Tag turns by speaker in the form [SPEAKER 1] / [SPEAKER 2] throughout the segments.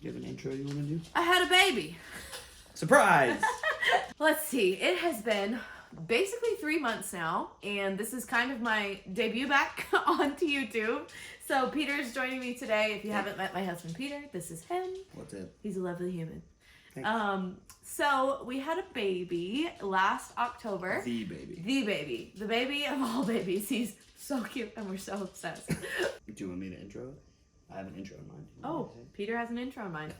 [SPEAKER 1] You have an intro you want to do?
[SPEAKER 2] I had a baby.
[SPEAKER 1] Surprise!
[SPEAKER 2] Let's see. It has been basically 3 months now, and this is kind of my debut back onto YouTube. So Peter's joining me today. If you haven't met my husband Peter, this is him.
[SPEAKER 1] What's it?
[SPEAKER 2] He's a lovely human.
[SPEAKER 1] Thanks.
[SPEAKER 2] So we had a baby last October.
[SPEAKER 1] The baby.
[SPEAKER 2] The baby of all babies. He's so cute, and we're so obsessed.
[SPEAKER 1] Do you want me to intro it? I have an intro in mind.
[SPEAKER 2] Oh, Peter has an intro in mind.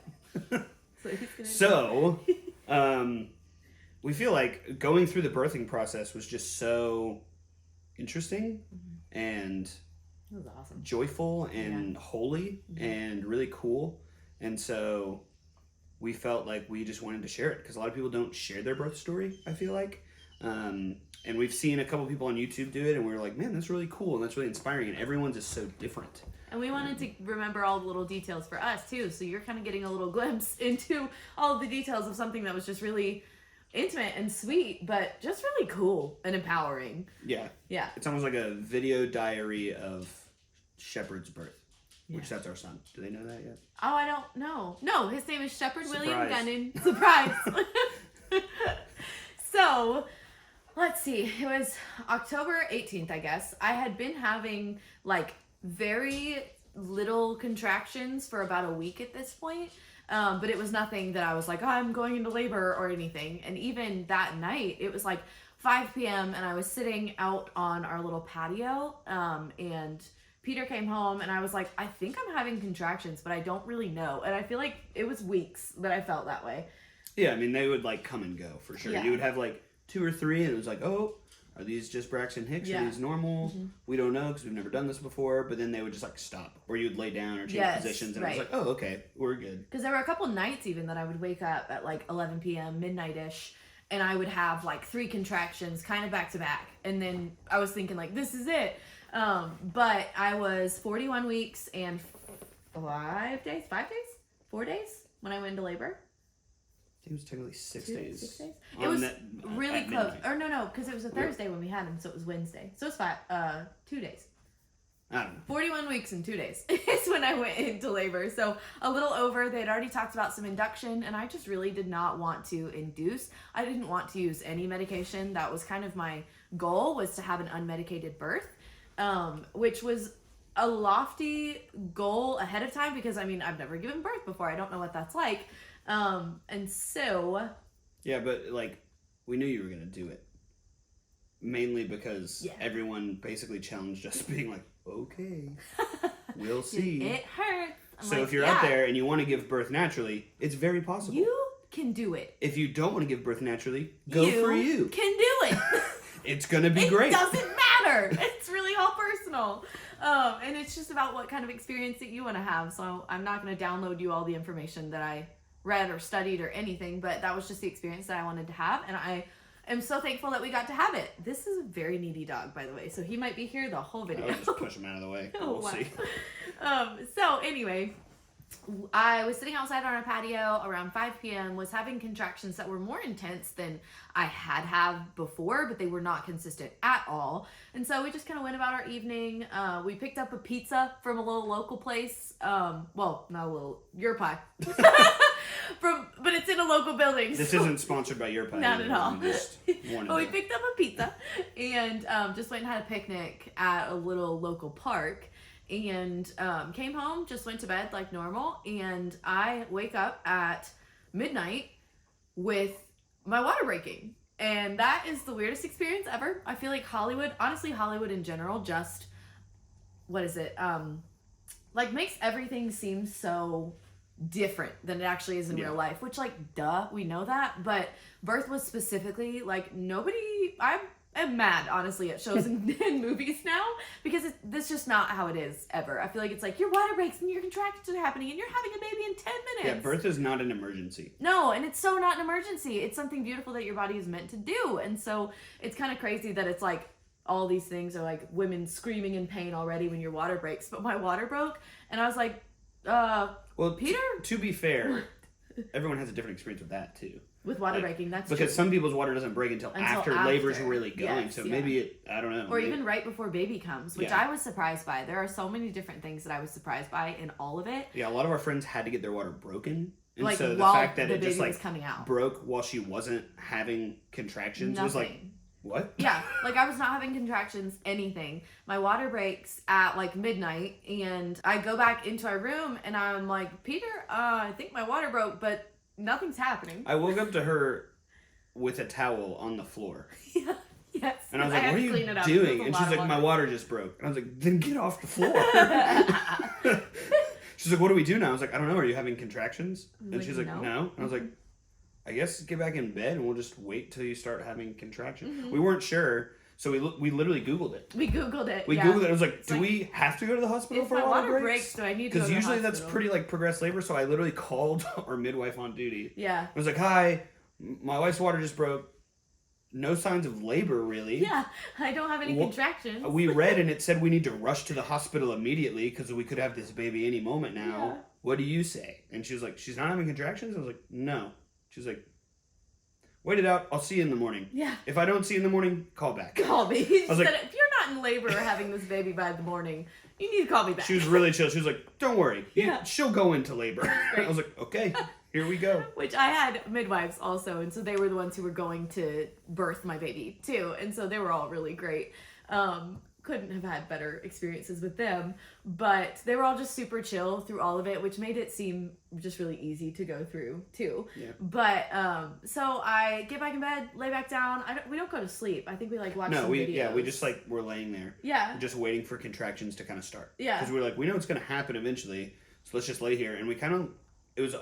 [SPEAKER 1] We feel like going through the birthing process was just so interesting and
[SPEAKER 2] it was awesome,
[SPEAKER 1] joyful and holy and really cool. And so we felt like we just wanted to share it because a lot of people don't share their birth story, I feel like. And we've seen a couple people on YouTube do it, and we were like, man, that's really cool and that's really inspiring, and everyone's just so different.
[SPEAKER 2] And we wanted to remember all the little details for us too, so you're kind of getting a little glimpse into all of the details of something that was just really intimate and sweet, but just really cool and empowering.
[SPEAKER 1] Yeah. It's almost like a video diary of Shepherd's birth, which that's our son. Do they know that yet?
[SPEAKER 2] Oh, I don't know. No, his name is Shepherd William Gunnan.
[SPEAKER 1] Surprise.
[SPEAKER 2] So, let's see. It was October 18th, I guess. I had been having like very little contractions for about a week at this point. But it was nothing that I was like, oh, I'm going into labor or anything. And even that night, it was like 5 p.m. and I was sitting out on our little patio. And Peter came home and I was like, I think I'm having contractions, but I don't really know. And I feel like it was weeks that I felt that way.
[SPEAKER 1] Yeah, I mean, they would like come and go for sure.
[SPEAKER 2] Yeah.
[SPEAKER 1] You would have like 2 or 3 and it was like, oh, are these just Braxton Hicks? Are these normal? We don't know because we've never done this before. But then they would just like stop, or you'd lay down or change positions, and it was like, oh, okay, we're good.
[SPEAKER 2] Because there were a couple nights even that I would wake up at like 11 p.m. midnight-ish, and I would have like 3 contractions kind of back to back, and then I was thinking like, this is it. But I was 41 weeks and 4 days when I went into labor.
[SPEAKER 1] I think it was technically 6 days.
[SPEAKER 2] 6 days? It was really close.
[SPEAKER 1] Midnight.
[SPEAKER 2] Or no, because it was a Thursday when we had him, so it was Wednesday. So it was 2 days.
[SPEAKER 1] I don't know.
[SPEAKER 2] 41 weeks and 2 days is when I went into labor. So a little over. They had already talked about some induction, and I just really did not want to induce. I didn't want to use any medication. That was kind of my goal, was to have an unmedicated birth, which was a lofty goal ahead of time because, I mean, I've never given birth before. I don't know what that's like. And so...
[SPEAKER 1] Yeah, but, like, we knew you were going to do it. Mainly because everyone basically challenged us being like, okay, we'll see.
[SPEAKER 2] It hurts.
[SPEAKER 1] So if you're out there and you want to give birth naturally, it's very possible.
[SPEAKER 2] You can do it.
[SPEAKER 1] If you don't want to give birth naturally, go for you.
[SPEAKER 2] You can do it.
[SPEAKER 1] It's going to be great.
[SPEAKER 2] It doesn't matter. It's really all personal. And it's just about what kind of experience that you want to have. So I'm not going to download you all the information that I read or studied or anything, but that was just the experience that I wanted to have, and I am so thankful that we got to have it. This is a very needy dog, by the way, so he might be here the whole video.
[SPEAKER 1] I'll just push him out of the way. We'll see.
[SPEAKER 2] So anyway, I was sitting outside on our patio around 5 p.m., was having contractions that were more intense than I had before, but they were not consistent at all. And so we just kind of went about our evening. We picked up a pizza from a little local place. Well, not a little, Your Pie. But it's in a local building.
[SPEAKER 1] This isn't sponsored by Your Pie.
[SPEAKER 2] Not at all.
[SPEAKER 1] We
[SPEAKER 2] picked up a pizza and just went and had a picnic at a little local park. And came home, just went to bed like normal, and I wake up at midnight with my water breaking. And that is the weirdest experience ever. I feel like Hollywood in general, just, what is it? Like makes everything seem so different than it actually is in real life, which like, duh, we know that. But birth was specifically like I'm mad, honestly, at shows and movies now, because that's just not how it is ever. I feel like it's like your water breaks and your contractions are happening and you're having a baby in 10 minutes.
[SPEAKER 1] Yeah, birth is not an emergency.
[SPEAKER 2] No, and it's so not an emergency. It's something beautiful that your body is meant to do. And so it's kind of crazy that it's like all these things are like women screaming in pain already when your water breaks. But my water broke and I was like,
[SPEAKER 1] well,
[SPEAKER 2] Peter?
[SPEAKER 1] To be fair, everyone has a different experience with that too.
[SPEAKER 2] With water breaking, that's
[SPEAKER 1] because
[SPEAKER 2] true.
[SPEAKER 1] some people's water doesn't break until after labor's really going.
[SPEAKER 2] Yes,
[SPEAKER 1] so maybe I don't know.
[SPEAKER 2] Or even right before baby comes, which I was surprised by. There are so many different things that I was surprised by in all of it.
[SPEAKER 1] Yeah, a lot of our friends had to get their water broken. And
[SPEAKER 2] like,
[SPEAKER 1] so the
[SPEAKER 2] while
[SPEAKER 1] fact that
[SPEAKER 2] the
[SPEAKER 1] it
[SPEAKER 2] baby
[SPEAKER 1] just like
[SPEAKER 2] was coming out.
[SPEAKER 1] broke while she wasn't having contractions was like, what?
[SPEAKER 2] Yeah, like I was not having contractions, anything. My water breaks at like midnight, and I go back into our room, and I'm like, Peter, I think my water broke, but nothing's happening.
[SPEAKER 1] I woke up to her with a towel on the floor.
[SPEAKER 2] Yeah. Yes.
[SPEAKER 1] And I was like, what are you doing? And she's like, my water just broke. And I was like, then get off the floor. She's like, what do we do now? I was like, I don't know. Are you having contractions? And she's like, no. And I was like, I guess get back in bed and we'll just wait till you start having contractions. Mm-hmm. We weren't sure. So we literally Googled it.
[SPEAKER 2] We Googled it.
[SPEAKER 1] Googled it. I was like, do we have to go to the hospital for water breaks?
[SPEAKER 2] Do I need to go to the hospital? Because
[SPEAKER 1] usually that's pretty like progressed labor. So I literally called our midwife on duty.
[SPEAKER 2] Yeah.
[SPEAKER 1] I was like, hi, my wife's water just broke. No signs of labor, really.
[SPEAKER 2] Yeah, I don't have any contractions.
[SPEAKER 1] We read and it said we need to rush to the hospital immediately because we could have this baby any moment now. Yeah. What do you say? And she was like, she's not having contractions? I was like, no. She's like, wait it out. I'll see you in the morning.
[SPEAKER 2] Yeah.
[SPEAKER 1] If I don't see you in the morning, call back.
[SPEAKER 2] Call me. She said, if you're not in labor or having this baby by the morning, you need to call me back.
[SPEAKER 1] She was really chill. She was like, don't worry. She'll go into labor. I was like, okay. Here we go.
[SPEAKER 2] Which I had midwives also, and so they were the ones who were going to birth my baby too, and so they were all really great. Couldn't have had better experiences with them, but they were all just super chill through all of it, which made it seem just really easy to go through too.
[SPEAKER 1] Yeah.
[SPEAKER 2] But so I get back in bed, lay back down. we don't go to sleep. I think we like watch some videos.
[SPEAKER 1] We just like we're laying there.
[SPEAKER 2] Yeah.
[SPEAKER 1] Just waiting for contractions to kind of start.
[SPEAKER 2] Yeah.
[SPEAKER 1] Because we're like, we know it's gonna happen eventually, so let's just lay here. And we kind of, it was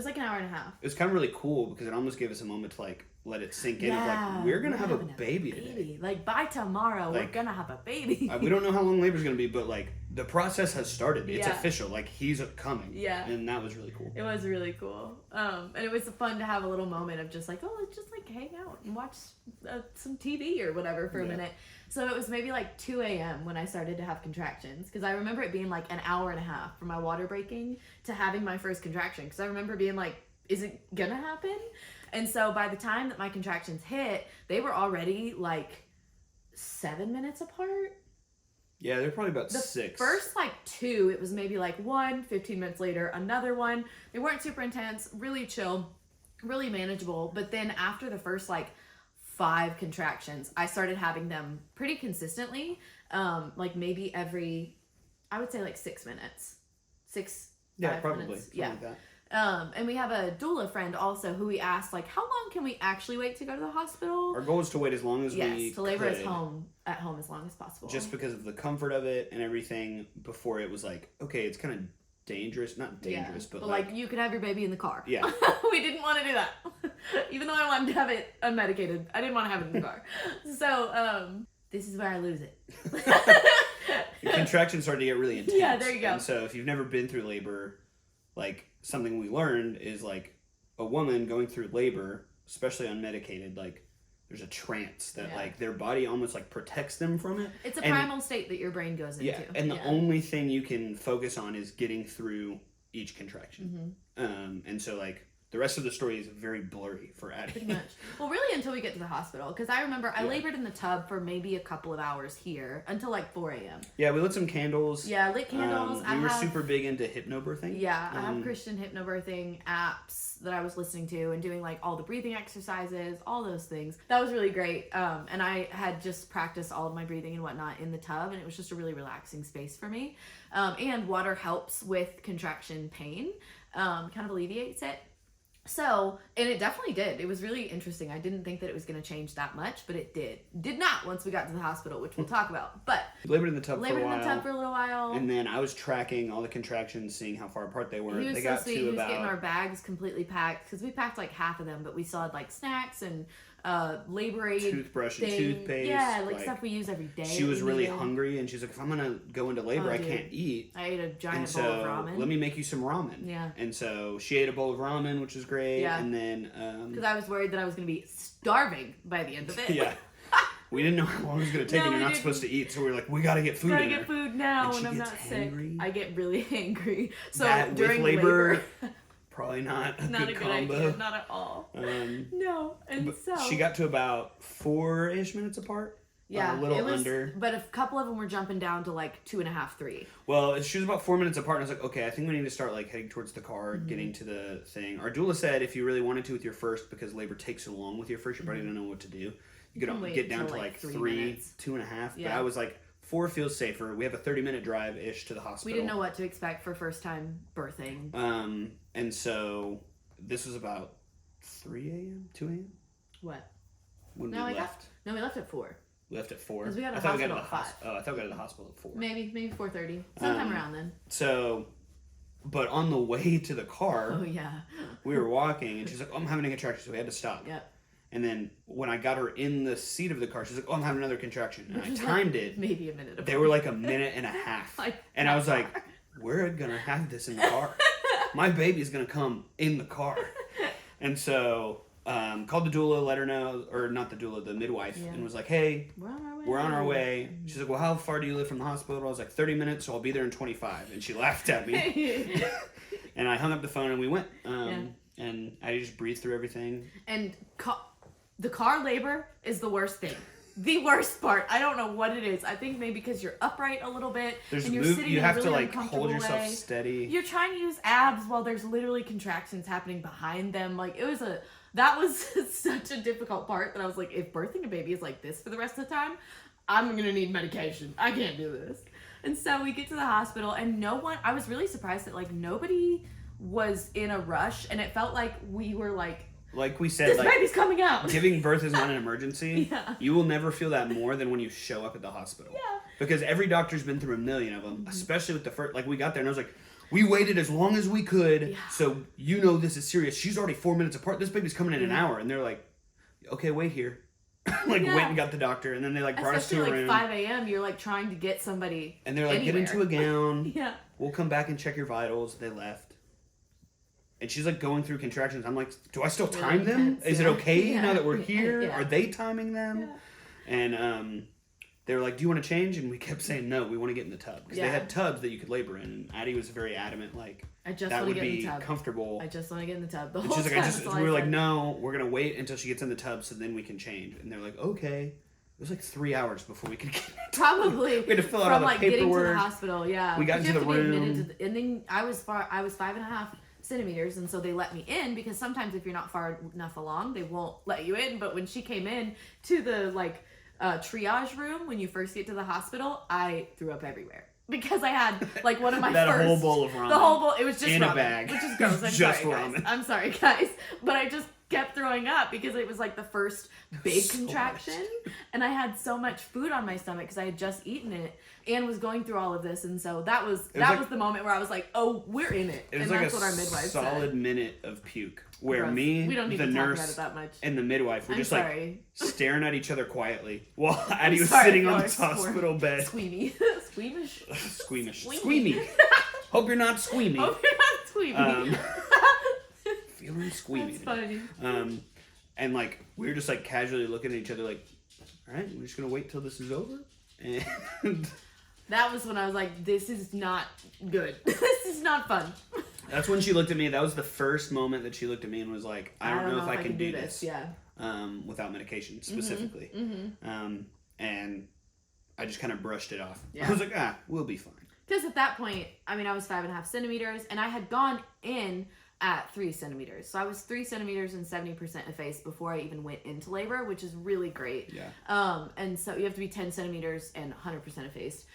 [SPEAKER 1] like
[SPEAKER 2] an hour and a half.
[SPEAKER 1] It was kind of really cool because it almost gave us a moment to like let it sink in.
[SPEAKER 2] Yeah,
[SPEAKER 1] like, we're gonna have a baby today.
[SPEAKER 2] Like by tomorrow, we're gonna have a baby.
[SPEAKER 1] We don't know how long labor's gonna be, but like the process has started. It's official. Like he's coming.
[SPEAKER 2] Yeah.
[SPEAKER 1] And that was really cool.
[SPEAKER 2] It was really cool. And it was fun to have a little moment of just like, oh, let's just like hang out and watch some TV or whatever for a minute. So it was maybe like 2 a.m. when I started to have contractions. Because I remember it being like an hour and a half from my water breaking to having my first contraction. Because I remember being like, is it gonna happen? And so by the time that my contractions hit, they were already like 7 minutes apart.
[SPEAKER 1] Yeah, they're probably about 6.
[SPEAKER 2] First like 2, it was maybe like 1, 15 minutes later, another one. They weren't super intense, really chill, really manageable. But then after the first like 5 contractions, I started having them pretty consistently. Like maybe every, I would say like 6 minutes. 5
[SPEAKER 1] probably.
[SPEAKER 2] minutes.
[SPEAKER 1] Something like that.
[SPEAKER 2] And we have a doula friend also who we asked, like, how long can we actually wait to go to the hospital?
[SPEAKER 1] Our goal is to wait as long as we
[SPEAKER 2] to labor at home as long as possible.
[SPEAKER 1] Just because of the comfort of it and everything before it was like, okay, it's kind of dangerous. Not dangerous, but
[SPEAKER 2] like you could have your baby in the car.
[SPEAKER 1] Yeah.
[SPEAKER 2] We didn't want to do that. Even though I wanted to have it unmedicated, I didn't want to have it in the car. So, this is where I lose it.
[SPEAKER 1] The contractions started to get really intense.
[SPEAKER 2] Yeah, there you go.
[SPEAKER 1] And so if you've never been through labor, like something we learned is like a woman going through labor, especially unmedicated, like there's a trance that like their body almost like protects them from it.
[SPEAKER 2] It's a primal state that your brain goes into.
[SPEAKER 1] Yeah, and the only thing you can focus on is getting through each contraction. Mm-hmm. And so like the rest of the story is very blurry for Addie.
[SPEAKER 2] Pretty much. Well, really until we get to the hospital. Because I remember I labored in the tub for maybe a couple of hours here until like 4 a.m.
[SPEAKER 1] Yeah, we lit some candles.
[SPEAKER 2] Yeah, lit candles.
[SPEAKER 1] We were super big into hypnobirthing.
[SPEAKER 2] Yeah, I have Christian hypnobirthing apps that I was listening to and doing like all the breathing exercises, all those things. That was really great. And I had just practiced all of my breathing and whatnot in the tub, and it was just a really relaxing space for me. And water helps with contraction pain, kind of alleviates it. So, and it definitely did. It was really interesting. I didn't think that it was going to change that much, but it did. Did not once we got to the hospital, which we'll talk about. But
[SPEAKER 1] labored in the tub
[SPEAKER 2] for a little while.
[SPEAKER 1] And then I was tracking all the contractions, seeing how far apart they were.
[SPEAKER 2] He was so sweet. He was getting our bags completely packed because we packed like half of them, but we still had like snacks and labor aid,
[SPEAKER 1] toothbrush and toothpaste.
[SPEAKER 2] Yeah, like stuff we use every day.
[SPEAKER 1] She was really hungry, and she's like, if I'm gonna go into labor, I can't eat.
[SPEAKER 2] I ate a giant bowl of ramen.
[SPEAKER 1] Let me make you some ramen.
[SPEAKER 2] Yeah.
[SPEAKER 1] And so she ate a bowl of ramen, which was great.
[SPEAKER 2] Yeah.
[SPEAKER 1] And then
[SPEAKER 2] because I was worried that I was gonna be starving by the end of it.
[SPEAKER 1] Yeah. We didn't know how long it was going to take, and you're not supposed to eat, so we were like, we got to get food in
[SPEAKER 2] Gotta get food now when I'm not sick. I get really angry. So during labor
[SPEAKER 1] probably not a
[SPEAKER 2] Not
[SPEAKER 1] good
[SPEAKER 2] a good
[SPEAKER 1] combo.
[SPEAKER 2] idea. Not at all. No. And
[SPEAKER 1] But
[SPEAKER 2] so
[SPEAKER 1] she got to about 4-ish minutes apart.
[SPEAKER 2] yeah,
[SPEAKER 1] a little
[SPEAKER 2] it was,
[SPEAKER 1] under.
[SPEAKER 2] But a couple of them were jumping down to like 2.5, 3.
[SPEAKER 1] Well, she was about 4 minutes apart, and I was like, okay, I think we need to start like heading towards the car, getting to the thing. Our doula said if you really wanted to with your first, because labor takes so long with your first, you probably don't know what to do. You could get down to like 3, 2.5.
[SPEAKER 2] Yeah.
[SPEAKER 1] But I was like, 4 feels safer. We have a 30-minute drive-ish to the hospital.
[SPEAKER 2] We didn't know what to expect for first time birthing.
[SPEAKER 1] And so this was about 3 a.m., 2 a.m.
[SPEAKER 2] What?
[SPEAKER 1] When
[SPEAKER 2] No,
[SPEAKER 1] we left.
[SPEAKER 2] we left at 4.
[SPEAKER 1] We left at 4.
[SPEAKER 2] 'Cause we got to
[SPEAKER 1] I
[SPEAKER 2] the
[SPEAKER 1] thought we got to
[SPEAKER 2] hospital
[SPEAKER 1] the
[SPEAKER 2] at 5.
[SPEAKER 1] Oh, I thought we got to the hospital at 4.
[SPEAKER 2] Maybe 4:30. Sometime around then.
[SPEAKER 1] So, but on the way to the car,
[SPEAKER 2] Oh yeah.
[SPEAKER 1] we were walking, and she's like, "Oh, I'm having a contraction," so we had to stop.
[SPEAKER 2] Yep.
[SPEAKER 1] And then when I got her in the seat of the car, she's like, "Oh, I'm having another contraction," and
[SPEAKER 2] Which
[SPEAKER 1] I
[SPEAKER 2] was
[SPEAKER 1] timed
[SPEAKER 2] like
[SPEAKER 1] it.
[SPEAKER 2] Maybe a minute apart.
[SPEAKER 1] They were like a minute and a half,
[SPEAKER 2] Like,
[SPEAKER 1] and I was like, "We're gonna have this in the car. My baby's gonna come in the car." And so called the doula, let her know, or not the doula, the midwife, and was like, "Hey,
[SPEAKER 2] We're on our way.
[SPEAKER 1] we're on our way." She's like, "Well, how far do you live from the hospital?" I was like, 30 minutes, so I'll be there in 25. And she laughed at me. And I hung up the phone and we went. And I just breathed through everything.
[SPEAKER 2] And the car labor is the worst thing. The worst part. I don't know what it is. I think maybe because you're upright a little bit.
[SPEAKER 1] There's
[SPEAKER 2] and you're
[SPEAKER 1] move,
[SPEAKER 2] sitting
[SPEAKER 1] you
[SPEAKER 2] in a
[SPEAKER 1] have
[SPEAKER 2] really
[SPEAKER 1] to like
[SPEAKER 2] uncomfortable
[SPEAKER 1] hold yourself
[SPEAKER 2] way.
[SPEAKER 1] steady.
[SPEAKER 2] You're trying to use abs while there's literally contractions happening behind them. Like that was such a difficult part that I was like, if birthing a baby is like this for the rest of the time, I'm gonna need medication. I can't do this. And so we get to the hospital and I was really surprised that like nobody was in a rush, and it felt like we were like
[SPEAKER 1] we said,
[SPEAKER 2] this
[SPEAKER 1] like,
[SPEAKER 2] baby's coming out.
[SPEAKER 1] Giving birth is not an emergency.
[SPEAKER 2] Yeah.
[SPEAKER 1] You will never feel that more than when you show up at the hospital.
[SPEAKER 2] Yeah.
[SPEAKER 1] Because every doctor's been through a million of them, especially with the first, like we got there and I was like, we waited as long as we could, so you know this is serious. She's already 4 minutes apart. This baby's coming in an hour. And they're like, okay, wait here. Went and got the doctor, and then they like brought us to a room.
[SPEAKER 2] 5 a.m. You're like trying to get somebody
[SPEAKER 1] And they're like,
[SPEAKER 2] anywhere.
[SPEAKER 1] get into a gown.
[SPEAKER 2] Yeah.
[SPEAKER 1] We'll come back and check your vitals. They left. And she's like going through contractions. I'm like, do I still time
[SPEAKER 2] Really
[SPEAKER 1] them?
[SPEAKER 2] intense,
[SPEAKER 1] Is it
[SPEAKER 2] yeah.
[SPEAKER 1] okay
[SPEAKER 2] Yeah.
[SPEAKER 1] now that we're here?
[SPEAKER 2] Yeah.
[SPEAKER 1] Are they timing them?
[SPEAKER 2] Yeah.
[SPEAKER 1] And they were like, do you want to change? And we kept saying, no, we want to get in the tub. Because they had tubs that you could labor in. And Addie was very adamant, like, that would be comfortable.
[SPEAKER 2] I just want to get in the tub. The
[SPEAKER 1] And
[SPEAKER 2] whole
[SPEAKER 1] she's like,
[SPEAKER 2] time.
[SPEAKER 1] we were like, no, we're going to wait until she gets in the tub so then we can change. And they're like, okay. It was like 3 hours before we could get in the tub.
[SPEAKER 2] Probably.
[SPEAKER 1] We had to fill out all the
[SPEAKER 2] like
[SPEAKER 1] paperwork.
[SPEAKER 2] getting to the hospital, yeah.
[SPEAKER 1] We got into the room.
[SPEAKER 2] And then I was 5.5 centimeters, and so they let me in because sometimes if you're not far enough along, they won't let you in. But when she came in to the triage room when you first get to the hospital, I threw up everywhere. Because I had like one of my
[SPEAKER 1] that
[SPEAKER 2] first
[SPEAKER 1] whole bowl of ramen.
[SPEAKER 2] The whole bowl. It was just
[SPEAKER 1] in
[SPEAKER 2] ramen,
[SPEAKER 1] a bag,
[SPEAKER 2] which is gross. I'm
[SPEAKER 1] just
[SPEAKER 2] sorry,
[SPEAKER 1] ramen.
[SPEAKER 2] guys. I'm sorry, guys. But I just kept throwing up because it was like the first big contraction, and I had so much food on my stomach because I had just eaten it and was going through all of this, and so that was the moment where I was like, oh, we're in it.
[SPEAKER 1] It was
[SPEAKER 2] and
[SPEAKER 1] like
[SPEAKER 2] that's what our midwife
[SPEAKER 1] solid
[SPEAKER 2] said.
[SPEAKER 1] minute of puke where
[SPEAKER 2] Gross.
[SPEAKER 1] me,
[SPEAKER 2] we don't need
[SPEAKER 1] the
[SPEAKER 2] to talk
[SPEAKER 1] nurse,
[SPEAKER 2] about it that much.
[SPEAKER 1] and the midwife were
[SPEAKER 2] I'm
[SPEAKER 1] just
[SPEAKER 2] sorry.
[SPEAKER 1] like staring at each other quietly while Addie was
[SPEAKER 2] sorry,
[SPEAKER 1] sitting on
[SPEAKER 2] y'all
[SPEAKER 1] the
[SPEAKER 2] are
[SPEAKER 1] hospital bed.
[SPEAKER 2] Squeamy. Squeamish.
[SPEAKER 1] Squeamish.
[SPEAKER 2] Squeamy.
[SPEAKER 1] Squeamy. Hope you're not squeamy.
[SPEAKER 2] Hope you're not squeamy.
[SPEAKER 1] Feeling squeamy.
[SPEAKER 2] That's funny.
[SPEAKER 1] And like we were just like casually looking at each other like, all right, we're just gonna wait till this is over. And
[SPEAKER 2] that was when I was like, this is not good. This is not fun.
[SPEAKER 1] That's when she looked at me. That was the first moment that she looked at me and was like, I don't know if I can do this.
[SPEAKER 2] Yeah.
[SPEAKER 1] Without medication specifically. And I just kind of brushed it off.
[SPEAKER 2] Yeah.
[SPEAKER 1] I was like, we'll be fine.
[SPEAKER 2] Because at that point, I mean, I was 5.5 centimeters, and I had gone in at 3 centimeters. So I was 3 centimeters and 70% effaced before I even went into labor, which is really great.
[SPEAKER 1] Yeah.
[SPEAKER 2] And so you have to be 10 centimeters and 100% effaced.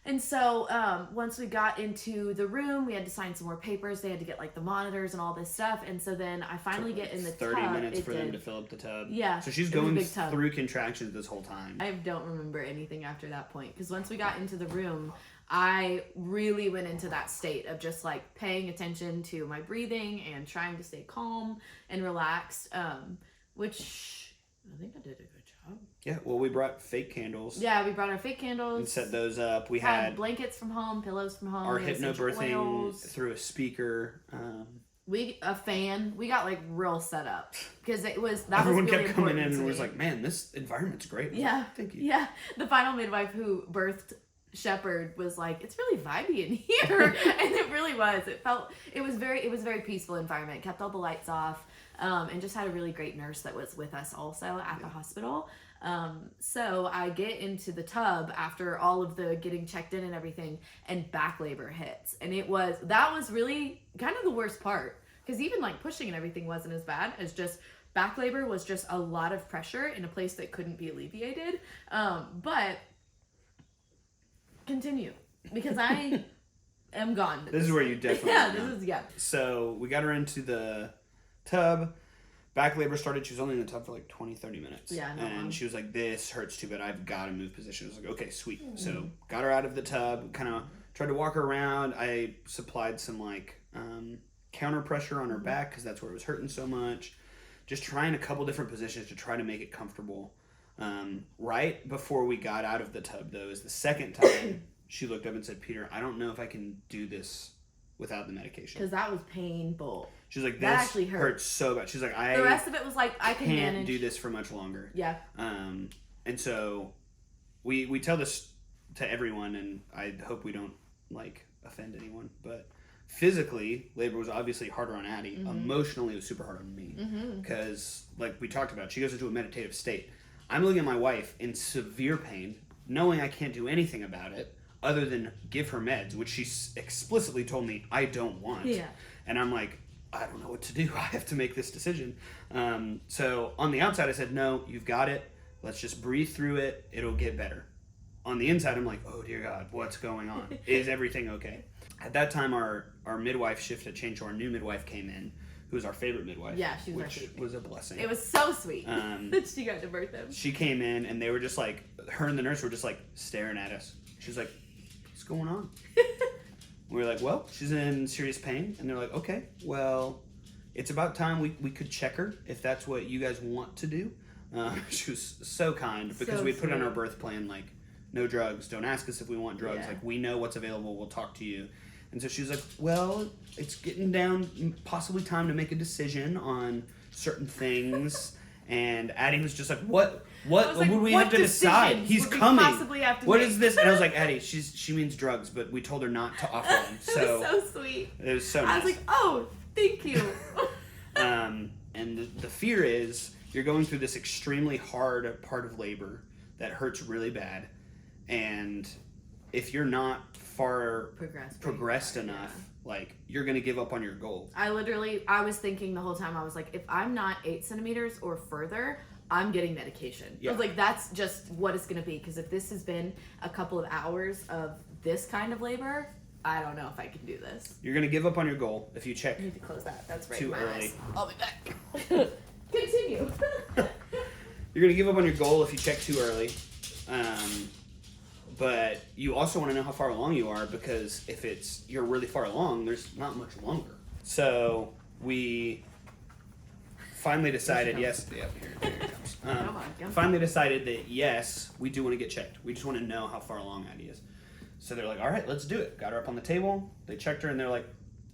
[SPEAKER 2] And so once we got into the room, we had to sign some more papers. They had to get like the monitors and all this stuff. And so then I finally get in the
[SPEAKER 1] 30
[SPEAKER 2] tub.
[SPEAKER 1] minutes for them to fill up the tub.
[SPEAKER 2] Yeah.
[SPEAKER 1] So she's going through contractions this whole time.
[SPEAKER 2] I don't remember anything after that point. Because once we got into the room, I really went into that state of just like paying attention to my breathing and trying to stay calm and relaxed, which I think I did a good job.
[SPEAKER 1] Yeah, well, we brought fake candles.
[SPEAKER 2] Yeah, we brought our fake candles.
[SPEAKER 1] And set those up. We
[SPEAKER 2] had blankets from home, pillows from home.
[SPEAKER 1] Our hypnobirthing through a speaker.
[SPEAKER 2] A fan. We got like real set up because
[SPEAKER 1] everyone
[SPEAKER 2] really
[SPEAKER 1] kept coming in
[SPEAKER 2] to
[SPEAKER 1] and
[SPEAKER 2] me.
[SPEAKER 1] was like, "Man, this environment's great."
[SPEAKER 2] Yeah,
[SPEAKER 1] Thank you.
[SPEAKER 2] Yeah, the final midwife who birthed shepherd was like, it's really vibey in here. And it really was. It was a very peaceful environment. Kept all the lights off, and just had a really great nurse that was with us also at the hospital. So I get into the tub after all of the getting checked in and everything, and back labor hits. And that was really kind of the worst part, because even like pushing and everything wasn't as bad as just back labor was just a lot of pressure in a place that couldn't be alleviated. But continue, because I am gone.
[SPEAKER 1] This is where you definitely So we got her into the tub. Back labor started. She was only in the tub for like 20-30 minutes. And she was like, this hurts too bad. I've got to move position. I was like, okay, sweet. So got her out of the tub, kind of tried to walk her around. I supplied some like counter pressure on her back because that's where it was hurting so much. Just trying a couple different positions to try to make it comfortable. Right before we got out of the tub, though, is the second time she looked up and said, Peter, I don't know if I can do this without the medication.
[SPEAKER 2] Because that was painful.
[SPEAKER 1] She's like, this
[SPEAKER 2] that actually
[SPEAKER 1] hurts so bad. She's like,
[SPEAKER 2] the rest of it was like, I can manage.
[SPEAKER 1] Can't do this for much longer.
[SPEAKER 2] Yeah.
[SPEAKER 1] And so we tell this to everyone, and I hope we don't like offend anyone, but physically, labor was obviously harder on Addie. Emotionally, it was super hard on me. Because, like we talked about, she goes into a meditative state. I'm looking at my wife in severe pain, knowing I can't do anything about it other than give her meds, which she explicitly told me I don't want.
[SPEAKER 2] Yeah.
[SPEAKER 1] And I'm like, I don't know what to do. I have to make this decision. So on the outside, I said, no, you've got it. Let's just breathe through it. It'll get better. On the inside, I'm like, oh, dear God, what's going on? Is everything okay? At that time, our midwife shift had changed, so our new midwife came in, who was our favorite midwife.
[SPEAKER 2] Yeah, she was
[SPEAKER 1] which was a blessing.
[SPEAKER 2] It was so sweet that she got to birth him.
[SPEAKER 1] She came in, and they were just like, her and the nurse were just like staring at us. She was like, what's going on? We were like, well, she's in serious pain. And they're like, okay, well, it's about time we could check her if that's what you guys want to do. She was so kind because we put on our birth plan, like, no drugs. Don't ask us if we want drugs.
[SPEAKER 2] Yeah.
[SPEAKER 1] Like, we know what's available. We'll talk to you. And so she was like, well, it's getting down, possibly time to make a decision on certain things. And Addie was just like, what
[SPEAKER 2] like,
[SPEAKER 1] would we have to decide? He's coming. What is this? And I was like, Addie, she means drugs, but we told her not to offer them. So
[SPEAKER 2] it was so sweet.
[SPEAKER 1] It was so nice.
[SPEAKER 2] I was like, oh, thank you.
[SPEAKER 1] And the fear is you're going through this extremely hard part of labor that hurts really bad. And if you're not far progressed enough, like, you're going to give up on your goal.
[SPEAKER 2] I was thinking the whole time, I was like, if I'm not 8 centimeters or further, I'm getting medication. Yeah. I was like, that's just what it's going to be. Because if this has been a couple of hours of this kind of labor, I don't know if I can do this.
[SPEAKER 1] You're going to give up on your goal if you check.
[SPEAKER 2] I need to close that. That's right.
[SPEAKER 1] Too early.
[SPEAKER 2] I'll be back. Continue.
[SPEAKER 1] You're going to give up on your goal if you check too early. But you also want to know how far along you are, because if you're really far along, there's not much longer. So we finally decided, yes, here it comes. Finally decided that, yes, we do want to get checked. We just want to know how far along Addie is. So they're like, all right, let's do it. Got her up on the table. They checked her, and they're like,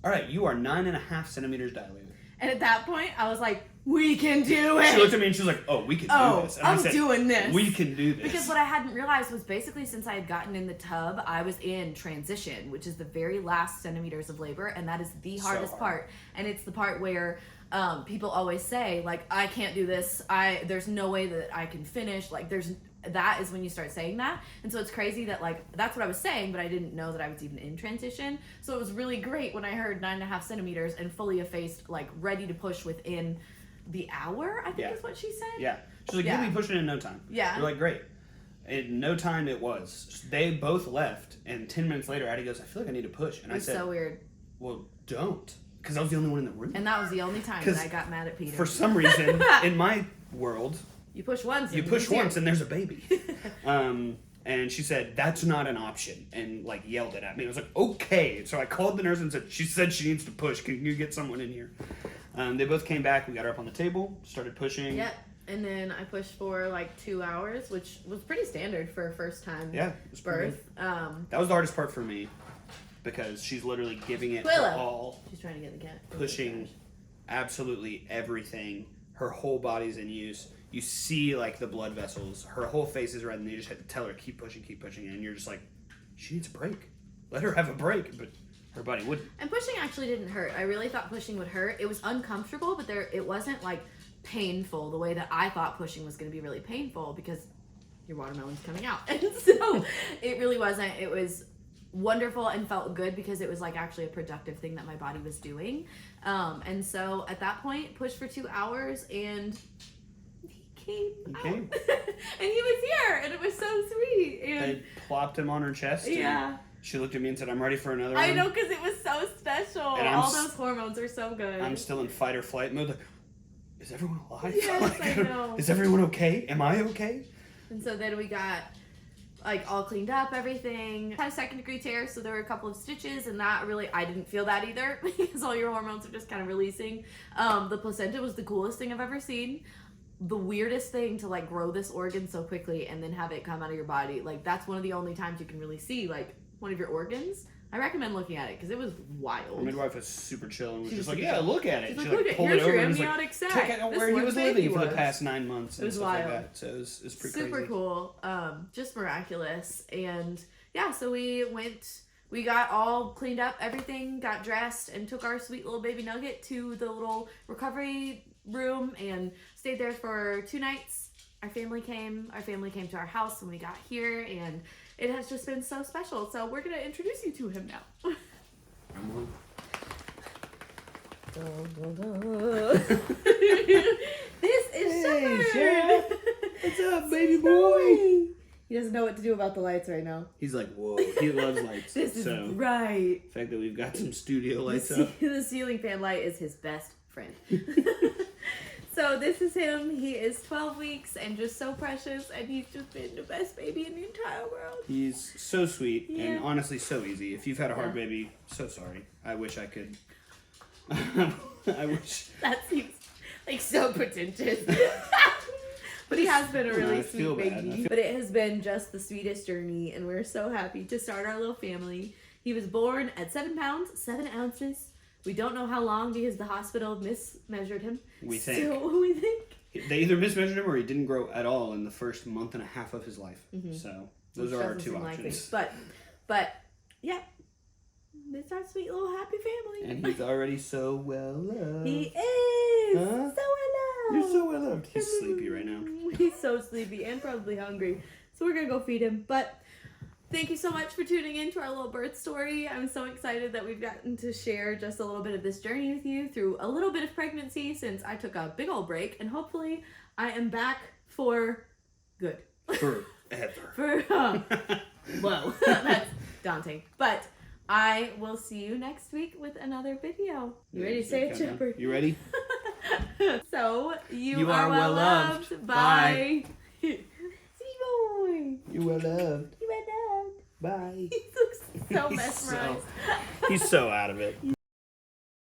[SPEAKER 1] all right, you are 9.5 centimeters dilated.
[SPEAKER 2] And at that point, I was like, we can do it.
[SPEAKER 1] She looked at me and she was like, oh, we can do this. And
[SPEAKER 2] I'm doing this.
[SPEAKER 1] We can do this.
[SPEAKER 2] Because what I hadn't realized was basically since I had gotten in the tub, I was in transition, which is the very last centimeters of labor. And that is the hardest part. And it's the part where people always say, like, I can't do this. There's no way that I can finish. Like, that is when you start saying that. And so it's crazy that, like, that's what I was saying, but I didn't know that I was even in transition. So it was really great when I heard 9.5 centimeters and fully effaced, like, ready to push within the hour, I think is what she said.
[SPEAKER 1] Yeah. She's like, you'll be pushing in no time.
[SPEAKER 2] Yeah.
[SPEAKER 1] You're like, great. In no time it was. They both left, and 10 minutes later, Addie goes, I feel like I need to push. And I said,
[SPEAKER 2] so weird.
[SPEAKER 1] Well, don't. Because I was the only one in the room.
[SPEAKER 2] And that was the only time that I got mad at Peter.
[SPEAKER 1] For some reason, in my world,
[SPEAKER 2] you push once.
[SPEAKER 1] And there's a baby. And she said, that's not an option, and, like, yelled it at me. I was like, okay. So I called the nurse and said, she said she needs to push. Can you get someone in here? They both came back. We got her up on the table, started pushing.
[SPEAKER 2] Yep. And then I pushed for like 2 hours, which was pretty standard for a first time birth.
[SPEAKER 1] That was the hardest part for me, because she's literally giving it
[SPEAKER 2] Willow.
[SPEAKER 1] her all.
[SPEAKER 2] She's trying to get the cat.
[SPEAKER 1] Pushing absolutely everything. Her whole body's in use. You see, like, the blood vessels. Her whole face is red, and you just have to tell her, keep pushing, and you're just like, she needs a break. Let her have a break, but her body wouldn't.
[SPEAKER 2] And pushing actually didn't hurt. I really thought pushing would hurt. It was uncomfortable, but it wasn't like painful the way that I thought pushing was going to be really painful because your watermelon's coming out. And so it really wasn't. It was wonderful and felt good because it was like actually a productive thing that my body was doing. And so at that point, pushed for 2 hours and he came out. And he was here and it was so sweet. And
[SPEAKER 1] they plopped him on her chest.
[SPEAKER 2] Yeah.
[SPEAKER 1] She looked at me and said, I'm ready for another one.
[SPEAKER 2] I know, because it was so special.
[SPEAKER 1] And
[SPEAKER 2] all those hormones are so good.
[SPEAKER 1] I'm still in fight or flight mode. Like, is everyone alive?
[SPEAKER 2] Yes,
[SPEAKER 1] like,
[SPEAKER 2] I know.
[SPEAKER 1] Is everyone okay? Am I okay?
[SPEAKER 2] And so then we got like all cleaned up, everything. Had a 2nd-degree tear, so there were a couple of stitches, and that really, I didn't feel that either because all your hormones are just kind of releasing. The placenta was the coolest thing I've ever seen. The weirdest thing to like grow this organ so quickly and then have it come out of your body. Like that's one of the only times you can really see like one of your organs. I recommend looking at it because it was wild.
[SPEAKER 1] Our midwife was super chill and was just
[SPEAKER 2] was
[SPEAKER 1] like,
[SPEAKER 2] super
[SPEAKER 1] yeah, look at it.
[SPEAKER 2] She's like,
[SPEAKER 1] She
[SPEAKER 2] look at,
[SPEAKER 1] pulled
[SPEAKER 2] here's
[SPEAKER 1] it over
[SPEAKER 2] your
[SPEAKER 1] and was
[SPEAKER 2] amniotic
[SPEAKER 1] like,
[SPEAKER 2] sac.
[SPEAKER 1] check out
[SPEAKER 2] This
[SPEAKER 1] where he
[SPEAKER 2] one
[SPEAKER 1] was
[SPEAKER 2] baby
[SPEAKER 1] living for the
[SPEAKER 2] was.
[SPEAKER 1] past 9 months and
[SPEAKER 2] It was
[SPEAKER 1] stuff
[SPEAKER 2] wild.
[SPEAKER 1] like that. So it was pretty
[SPEAKER 2] Super
[SPEAKER 1] crazy.
[SPEAKER 2] cool. Just miraculous. And yeah, so we got all cleaned up, everything, got dressed, and took our sweet little baby Nugget to the little recovery room and stayed there for 2 nights. Our family came to our house when we got here, and it has just been so special. So we're going to introduce you to him now. This is Shepherd.
[SPEAKER 1] What's up, baby boy?
[SPEAKER 2] He doesn't know what to do about the lights right now.
[SPEAKER 1] He's like, whoa. He loves lights.
[SPEAKER 2] This is
[SPEAKER 1] so
[SPEAKER 2] right.
[SPEAKER 1] the fact that we've got some studio lights up.
[SPEAKER 2] The ceiling fan light is his best friend. So this is him. He is 12 weeks and just so precious, and he's just been the best baby in the entire world.
[SPEAKER 1] He's so sweet
[SPEAKER 2] Yeah.
[SPEAKER 1] and honestly so easy. If you've had a hard
[SPEAKER 2] Yeah.
[SPEAKER 1] baby, so sorry. I wish I could. I wish.
[SPEAKER 2] That seems like so pretentious. But he has been a really
[SPEAKER 1] I
[SPEAKER 2] sweet
[SPEAKER 1] feel bad.
[SPEAKER 2] baby. But it has been just the sweetest journey, and we're so happy to start our little family. He was born at 7 pounds, 7 ounces. We don't know how long because the hospital mismeasured him.
[SPEAKER 1] We think.
[SPEAKER 2] So we think.
[SPEAKER 1] They either mismeasured him or he didn't grow at all in the first month and a half of his life.
[SPEAKER 2] Mm-hmm.
[SPEAKER 1] So those
[SPEAKER 2] Which
[SPEAKER 1] are our
[SPEAKER 2] doesn't
[SPEAKER 1] 2
[SPEAKER 2] seem
[SPEAKER 1] options.
[SPEAKER 2] likely. But yeah, it's our sweet little happy family.
[SPEAKER 1] And he's already so well loved.
[SPEAKER 2] He is
[SPEAKER 1] Huh?
[SPEAKER 2] so well loved.
[SPEAKER 1] You're so well loved. He's sleepy right now.
[SPEAKER 2] He's so sleepy and probably hungry. So we're gonna go feed him. But thank you so much for tuning in to our little birth story. I'm so excited that we've gotten to share just a little bit of this journey with you through a little bit of pregnancy since I took a big old break, and hopefully I am back for good.
[SPEAKER 1] Forever.
[SPEAKER 2] Whoa, that's daunting. But I will see you next week with another video. You ready to say it, Shepherd?
[SPEAKER 1] You ready?
[SPEAKER 2] So, you are well loved. Bye. See boy.
[SPEAKER 1] You well loved.
[SPEAKER 2] You are loved.
[SPEAKER 1] Bye.
[SPEAKER 2] He looks so
[SPEAKER 1] He's
[SPEAKER 2] mesmerized.
[SPEAKER 1] He's so out of it.